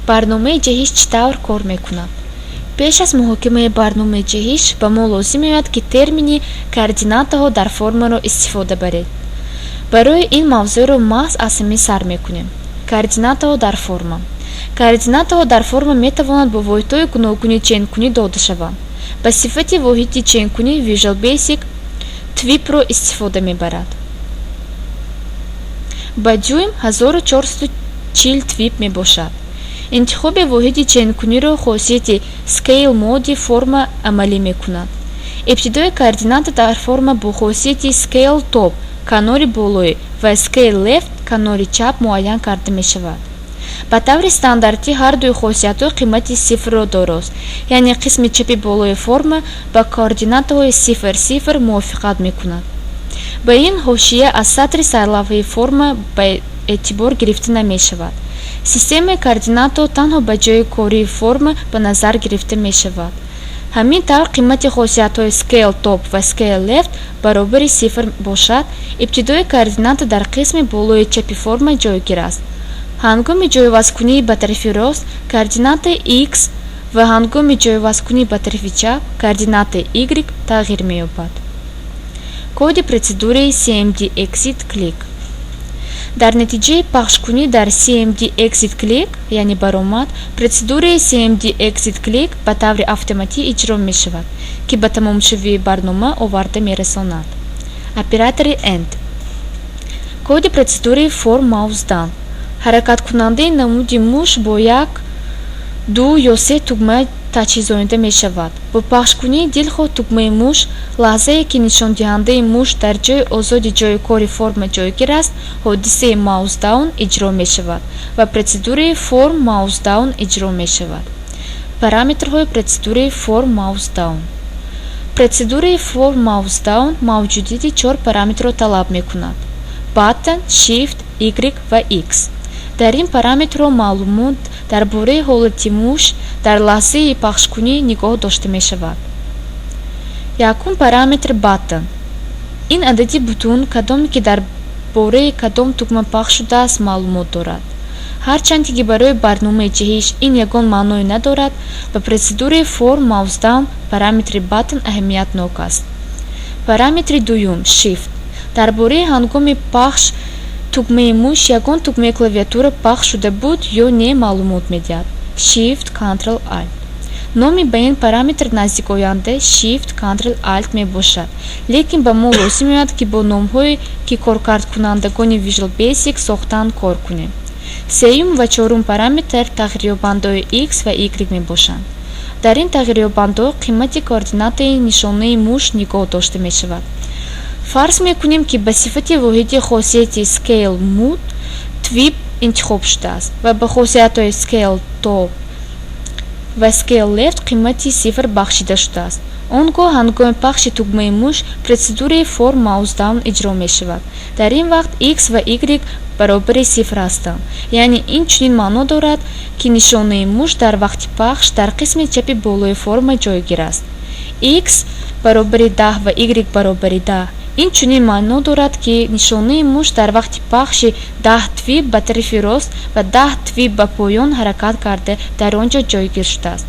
барномаи ҷаҳиш чӣ тавр кор мекунад? пеш аз муҳокимаи барномаи ҷаҳиш ба мо лозим меояд ки термини координатаҳо дар формаро истифода баред. барои ин мавзӯъро маҳз аз ҳамин сар мекунем. координатаҳо дар форма. координатаҳо дар форма метавонанд бо воҳидҳои гуногуни ченкунӣ дода шаванд. ба сифати воҳиди ченкунӣ Visual Basic TWIP-ро истифода мебарад. ба дюйм 1440 TWIP мебошад. интихоби воҳиди ченкуниро хосияти Scale моди форма амалӣ мекунад. ибтидои координата дар форма бо хосияти Scale Top канори болоӣ ва Scale Left канори чап муайян карда мешавад. ба таври стандартӣ ҳардуи хосиятҳо қимати сифрро дорост, яъне қисми чапи болои форма ба координатаҳои 0,0 мувофиқат мекунад. ба ин ҳошия аз сатри сарлавҳаи форма ба эътибор гирифта намешавад. системаи координатаҳо танҳо ба ҷои кории форма ба назар гирифта мешавад. ҳамин тавр қимати хосиятҳои Scale Top ва Scale Left баробари 0 бошад, ибтидои координата дар қисми болои чапи форма ҷойгир аст. ҳангоми ҷойвазкунӣ ба тарафи рост координатаи X ва ҳангоми ҷойвазкунӣ ба тарафи чап координатаи Y тағйир меёбад. коди процедураи CMD Exit Click. дар натиҷаи пахшкунӣ дар CMD Exit Click, яъне баромад, процедураи CMD Exit Click ба таври автоматӣ иҷро мешавад, ки ба тамомшавии барнома оварда мерасонад. оператори End. коди процедураи Form Mouse Down. ҳаракаткунандаи намуди муш бо 1, 2 ё 3 тугма таҷҳизонида мешавад. бо пахшкунии дилхоҳ тугмаи муш, лаҳзае ки нишондиҳандаи муш дар ҷои озоди ҷои кори форма ҷойгир аст, ҳодисаи Mouse Down иҷро мешавад ва процедураи Form Mouse Down иҷро мешавад. параметрҳои процедураи Form Mouse Down. процедураи Form Mouse Down мавҷудияти 4 параметрро талаб мекунад: Button, Shift, Y ва X. дар ин параметрҳо маълумот дар бораи ҳолати муш дар лаҳзаи пахшкунӣ нигоҳ дошта мешавад. якум параметр Button. ин адади бутун кадоме ки дар бораи кадом тугма пахш шудааст маълумот дорад. ҳарчанде ки барои барномаи ҷаҳиш ин ягон маъное надорад, ба процедураи Form Mouse Down параметри Button аҳамиятнок аст. параметри дуюм Shift. дар бораи ҳангоми пахш тугмаи муш ягон тугмаи клавиатура пахш шуда буд ё не маълумот медиҳад. Shift Ctrl Alt. номи ба ин параметр наздикоянда Shift Ctrl Alt мебошад, лекин ба мо лозим меояд ки бо номҳое ки коркардкунандагони Visual Basic сохтаанд кор кунем. сеюм ва чорум параметр тағйирёбандҳои X ва Y мебошанд. дар ин тағйирёбандҳо қимати координатаи нишонаи муш нигоҳ дошта мешавад. фарз мекунем ки ба сифати воҳиди хосияти Scale Mode TWIP интихоб шудааст ва ба хосиятҳои Scale Top ва Scale Left қимати 0 бахшида шудааст. он гоҳ ҳангоми пахши тугмаи муш процедураи Form Mouse Down иҷро мешавад. дар ин вақт X ва Y баробари 0 ҳастанд, яъне ин чунин маъно дорад ки нишонаи муш дар вақти пахш дар қисми чапи болои форма ҷойгир аст. X баробари 10 ва Y баробари 10. ин чунин маъно дорад ки нишонаи муш дар вақти пахши 10 TWIP ба тарафи рост ва 10 TWIP ба поён ҳаракат карда дар он ҷо ҷойгир шудааст.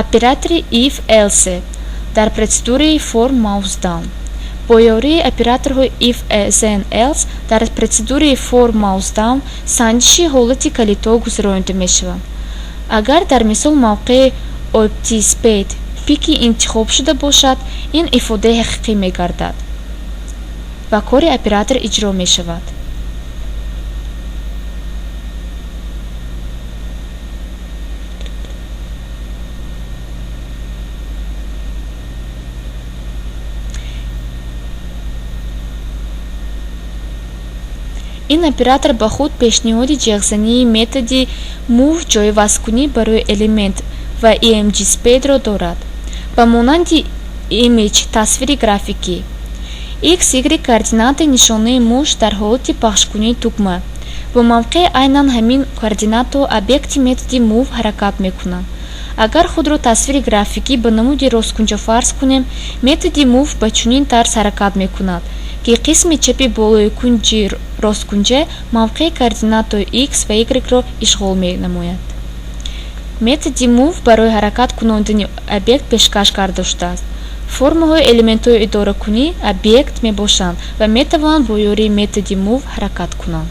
оператори If Else дар процедураи Form Mouse Down. бо ёрии операторҳои If Then Else дар процедураи Form Mouse Down санҷиши ҳолати калидҳо гузаронида мешавад. агар дар мисол мавқеи OptiSpeed пики интихоб шуда бошад, ин ифодаи ҳақиқӣ мегардад ва кори оператор иҷро мешавад. ин оператор ба худ пешниҳоди ҷиғзании методи Move ҷойвазкунӣ барои элемент ва EMG Speed-ро дорад. ба монанди Image тасвири графикӣ. XY координатаи нишонаи муш дар ҳолати пахшкунии тугма. бо мавқеи айнан ҳамин координатаҳо объекти методи Move ҳаракат мекунанд. агар худро тасвири графикӣ ба намуди росткунҷа фарз кунем, методи Move ба чунин тарз ҳаракат мекунад ки қисми чапи болои кунҷи росткунҷа мавқеи координатаҳои x ва y-ро ишғол менамояд. методи move барои ҳаракат кунонидани объект пешкаш карда шудааст. формаҳои элементҳои идоракунии объект мебошанд ва метавонанд бо ёрии методи move ҳаракат кунанд.